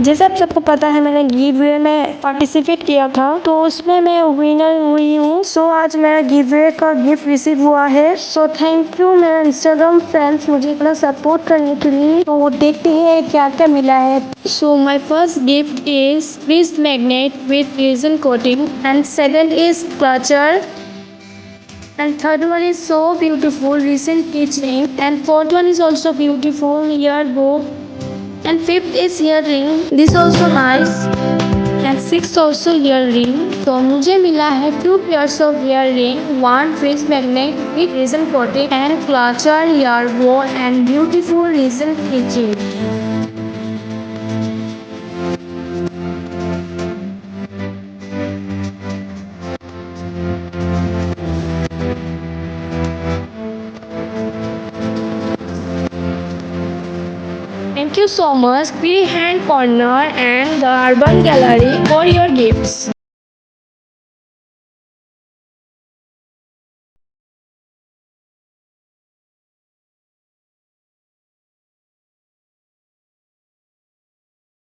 जैसे आप सबको पता है मैंने गिवअवे में पार्टिसिपेट किया था, तो उसमें मैं विनर हुई हूँ। सो आज मेरा गिवअवे का गिफ्ट रिसीव हुआ है। सो थैंक यू मेरा इंस्टाग्राम फ्रेंड्स मुझे इतना सपोर्ट करने के लिए। तो वो देखते हैं क्या क्या मिला है। So my first gift is fridge magnet with resin coating and second is clutcher and third one is so beautiful recent keychain and fourth one is also beautiful yearbook and fifth is earring, this also nice and sixth also earring। तो मुझे मिला है 2 pairs of earring, one fridge magnet with resin coating and clutcher earbow and beautiful resin keychain। Thank you so much, Free Hand Corner and the Urban Gallery for your gifts.